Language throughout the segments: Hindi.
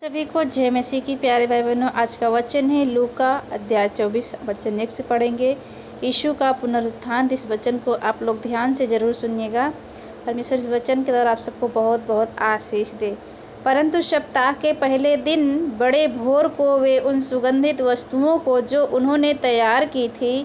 सभी को जय मसीह की प्यारे भाई बहनों। आज का वचन है लूका अध्याय 24 वचन 1 से पढ़ेंगे। यीशु का पुनरुत्थान। इस वचन को आप लोग ध्यान से ज़रूर सुनिएगा। परमेश्वर इस वचन के द्वारा आप सबको बहुत बहुत आशीष दे। परंतु सप्ताह के पहले दिन बड़े भोर को वे उन सुगंधित वस्तुओं को जो उन्होंने तैयार की थी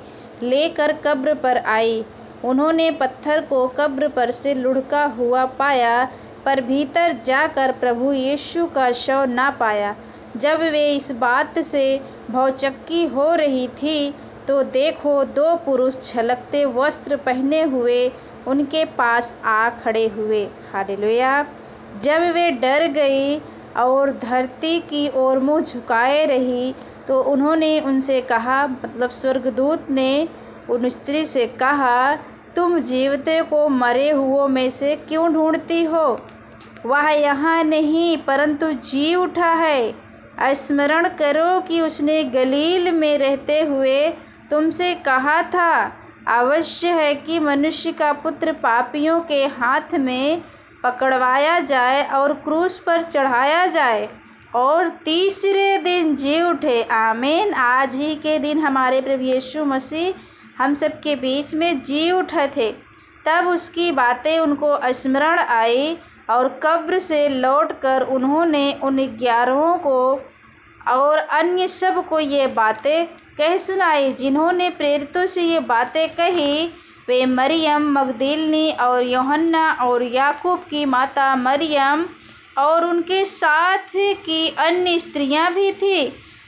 लेकर कब्र पर आई। उन्होंने पत्थर को कब्र पर से लुढ़का हुआ पाया, पर भीतर जाकर प्रभु यीशु का शव ना पाया। जब वे इस बात से भौचक्की हो रही थी तो देखो, दो पुरुष झलकते वस्त्र पहने हुए उनके पास आ खड़े हुए। हालेलुया। जब वे डर गई और धरती की ओर मुँह झुकाए रही तो उन्होंने उनसे कहा, मतलब स्वर्गदूत ने उन स्त्री से कहा, तुम जीवते को मरे हुओं में से क्यों ढूंढती हो? वह यहाँ नहीं परंतु जी उठा है। स्मरण करो कि उसने गलील में रहते हुए तुमसे कहा था, अवश्य है कि मनुष्य का पुत्र पापियों के हाथ में पकड़वाया जाए और क्रूस पर चढ़ाया जाए और तीसरे दिन जी उठे। आमीन। आज ही के दिन हमारे प्रभु यीशु मसीह हम सबके बीच में जी उठे थे। तब उसकी बातें उनको स्मरण आई और कब्र से लौटकर उन्होंने उन 11 को और अन्य सब को ये बातें कह सुनाई। जिन्होंने प्रेरितों से ये बातें कही वे मरियम मगदलीनी और यूहन्ना और याकूब की माता मरियम और उनके साथ की अन्य स्त्रियां भी थी।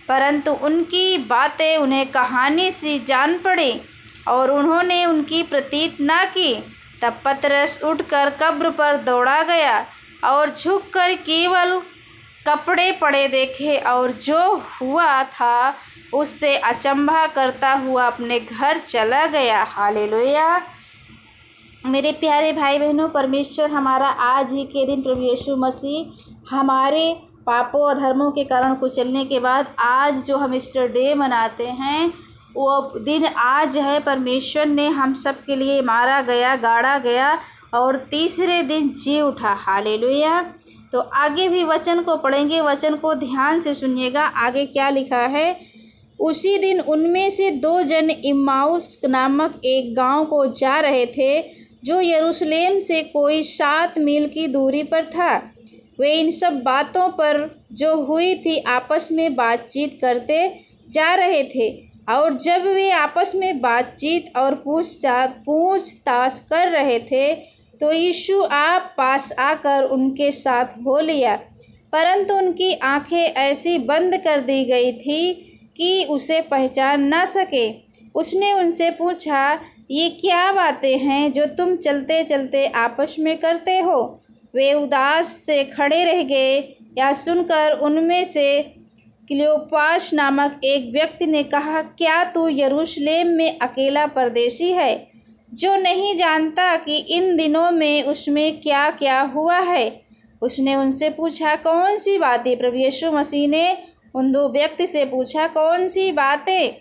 परंतु उनकी बातें उन्हें कहानी सी जान पड़ी और उन्होंने उनकी प्रतीत ना की। तब पतरस उठकर कब्र पर दौड़ा गया और झुककर केवल कपड़े पड़े देखे और जो हुआ था उससे अचंभा करता हुआ अपने घर चला गया। हालेलुया। मेरे प्यारे भाई बहनों, परमेश्वर हमारा आज ही के दिन प्रभु यीशु मसीह हमारे पापों और धर्मों के कारण कुचलने के बाद आज जो हम ईस्टर डे मनाते हैं वो दिन आज है। परमेश्वर ने हम सब के लिए मारा गया, गाड़ा गया और तीसरे दिन जी उठा। हालेलुया। तो आगे भी वचन को पढ़ेंगे, वचन को ध्यान से सुनिएगा। आगे क्या लिखा है? उसी दिन उनमें से 2 जन इम्माउस नामक एक गांव को जा रहे थे जो यरूशलेम से कोई 7 मील की दूरी पर था। वे इन सब बातों पर जो हुई थी आपस में बातचीत करते जा रहे थे। और जब वे आपस में बातचीत और पूछताछ कर रहे थे तो यीशु आप पास आकर उनके साथ हो लिया, परंतु उनकी आंखें ऐसी बंद कर दी गई थी कि उसे पहचान ना सके। उसने उनसे पूछा, ये क्या बातें हैं जो तुम चलते चलते आपस में करते हो? वे उदास से खड़े रह गए। यह सुनकर उनमें से क्लियोपास नामक एक व्यक्ति ने कहा, क्या तू यरूशलेम में अकेला परदेशी है जो नहीं जानता कि इन दिनों में उसमें क्या क्या हुआ है? उसने उनसे पूछा, कौन सी बातें? प्रभु यीशु मसीह ने उन 2 व्यक्ति से पूछा, कौन सी बातें?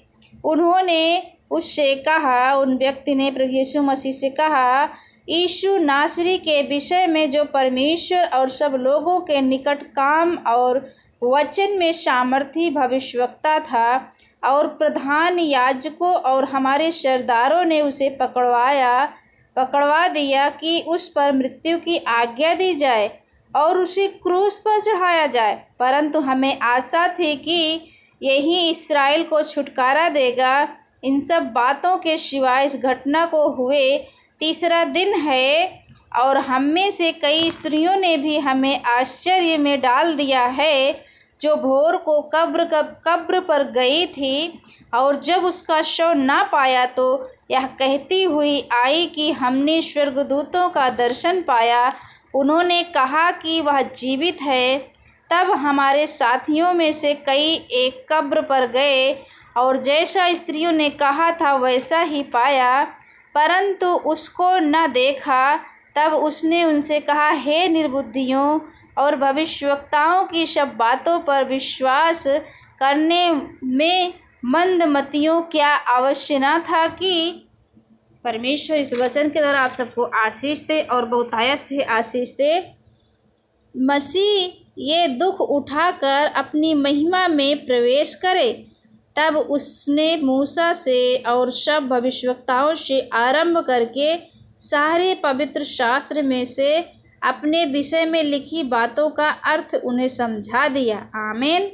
उन्होंने उससे कहा, उन व्यक्ति ने प्रभु यीशु मसीह से कहा, यीशु नासरी के विषय में जो परमेश्वर और सब लोगों के निकट काम और वचन में सामर्थी भविष्यवक्ता था। और प्रधान याजकों और हमारे सरदारों ने उसे पकड़वा दिया कि उस पर मृत्यु की आज्ञा दी जाए और उसे क्रूस पर चढ़ाया जाए। परंतु हमें आशा थी कि यही इस्राएल को छुटकारा देगा। इन सब बातों के सिवाय इस घटना को हुए 3रा दिन है और हम में से कई स्त्रियों ने भी हमें आश्चर्य में डाल दिया है, जो भोर को कब्र पर गई थी और जब उसका शव ना पाया तो यह कहती हुई आई कि हमने स्वर्गदूतों का दर्शन पाया। उन्होंने कहा कि वह जीवित है। तब हमारे साथियों में से कई एक कब्र पर गए और जैसा स्त्रियों ने कहा था वैसा ही पाया, परंतु उसको न देखा। तब उसने उनसे कहा, हे निर्बुद्धियों और भविष्यवक्ताओं की सब बातों पर विश्वास करने में मंदमतियों, क्या आवश्य न था कि? परमेश्वर इस वचन के द्वारा आप सबको आशीष दे और बहुतायत से आशीष दे। मसीह ये दुख उठाकर अपनी महिमा में प्रवेश करे। तब उसने मूसा से और सब भविष्यवक्ताओं से आरंभ करके सारे पवित्र शास्त्र में से अपने विषय में लिखी बातों का अर्थ उन्हें समझा दिया। आमीन।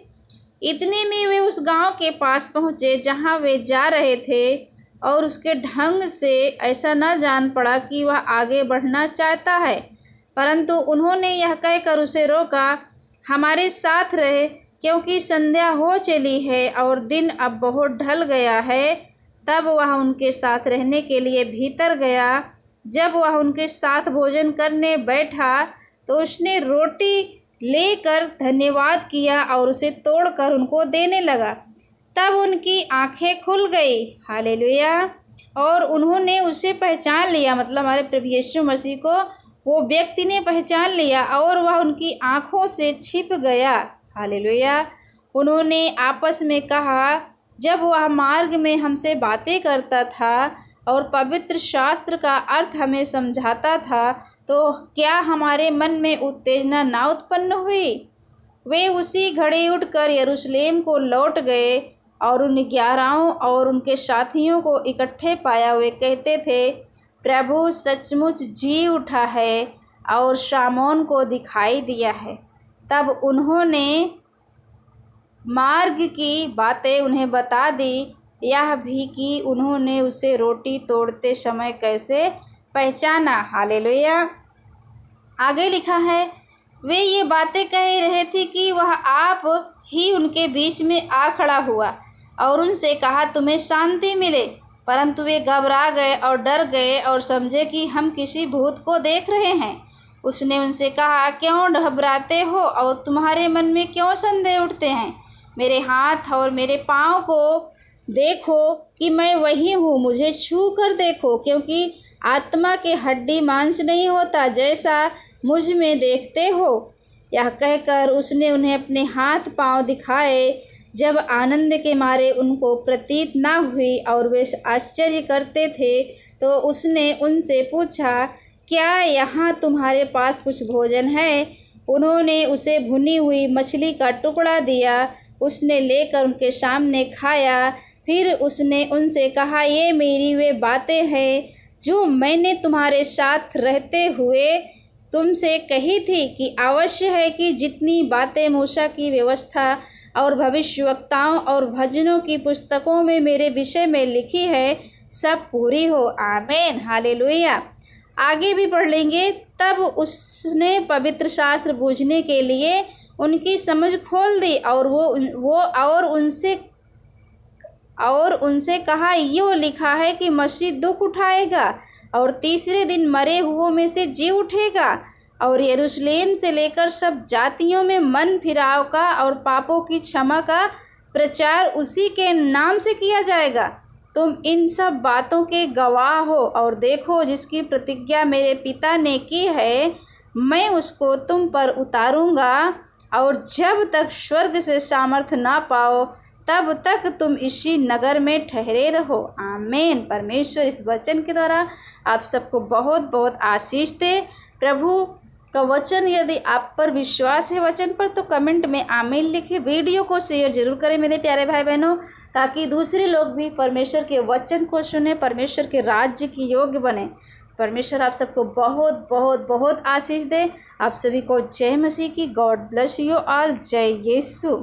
इतने में वे उस गांव के पास पहुँचे जहाँ वे जा रहे थे, और उसके ढंग से ऐसा न जान पड़ा कि वह आगे बढ़ना चाहता है, परंतु उन्होंने यह कहकर उसे रोका, हमारे साथ रहे, क्योंकि संध्या हो चली है और दिन अब बहुत ढल गया है। तब वह उनके साथ रहने के लिए भीतर गया। जब वह उनके साथ भोजन करने बैठा तो उसने रोटी लेकर धन्यवाद किया और उसे तोड़कर उनको देने लगा। तब उनकी आंखें खुल गई। हालेलुया। और उन्होंने उसे पहचान लिया, मतलब हमारे प्रभु यीशु मसीह को वो व्यक्ति ने पहचान लिया और वह उनकी आंखों से छिप गया। हालेलुया। उन्होंने आपस में कहा, जब वह मार्ग में हमसे बातें करता था और पवित्र शास्त्र का अर्थ हमें समझाता था, तो क्या हमारे मन में उत्तेजना ना उत्पन्न हुई? वे उसी घड़ी उठकर यरूशलेम को लौट गए और उन 11 और उनके साथियों को इकट्ठे पाया हुए कहते थे, प्रभु सचमुच जी उठा है और शामौन को दिखाई दिया है। तब उन्होंने मार्ग की बातें उन्हें बता दी, यह भी कि उन्होंने उसे रोटी तोड़ते समय कैसे पहचाना। हालेलुया। आगे लिखा है, वे ये बातें कह रहे थे कि वह आप ही उनके बीच में आ खड़ा हुआ और उनसे कहा, तुम्हें शांति मिले। परंतु वे घबरा गए और डर गए और समझे कि हम किसी भूत को देख रहे हैं। उसने उनसे कहा, क्यों घबराते हो और तुम्हारे मन में क्यों संदेह उठते हैं? मेरे हाथ और मेरे पाँव को देखो कि मैं वही हूँ, मुझे छू कर देखो, क्योंकि आत्मा के हड्डी मांस नहीं होता जैसा मुझ में देखते हो। यह कहकर उसने उन्हें अपने हाथ पांव दिखाए। जब आनंद के मारे उनको प्रतीत न हुई और वे आश्चर्य करते थे, तो उसने उनसे पूछा, क्या यहाँ तुम्हारे पास कुछ भोजन है? उन्होंने उसे भुनी हुई मछली का टुकड़ा दिया। उसने लेकर उनके सामने खाया। फिर उसने उनसे कहा, ये मेरी वे बातें हैं जो मैंने तुम्हारे साथ रहते हुए तुमसे कही थी कि अवश्य है कि जितनी बातें मूसा की व्यवस्था और भविष्यवक्ताओं और भजनों की पुस्तकों में मेरे विषय में लिखी है, सब पूरी हो। आमीन। हालेलुया। आगे भी पढ़ लेंगे। तब उसने पवित्र शास्त्र बूझने के लिए उनकी समझ खोल दी और उनसे कहा, यो लिखा है कि मसीह दुख उठाएगा और तीसरे दिन मरे हुओं में से जी उठेगा, और यरूशलेम से लेकर सब जातियों में मन फिराव का और पापों की क्षमा का प्रचार उसी के नाम से किया जाएगा। तुम इन सब बातों के गवाह हो। और देखो, जिसकी प्रतिज्ञा मेरे पिता ने की है, मैं उसको तुम पर उतारूंगा, और जब तक स्वर्ग से सामर्थ ना पाओ तब तक तुम इसी नगर में ठहरे रहो। आमीन। परमेश्वर इस वचन के द्वारा आप सबको बहुत बहुत आशीष दे। प्रभु का वचन यदि आप पर विश्वास है वचन पर, तो कमेंट में आमीन लिखें। वीडियो को शेयर जरूर करें मेरे प्यारे भाई बहनों, ताकि दूसरे लोग भी परमेश्वर के वचन को सुने, परमेश्वर के राज्य की योग्य बने। परमेश्वर आप सबको बहुत बहुत बहुत आशीष दे। आप सभी को जय मसीह की। God bless you all. जय यीशु।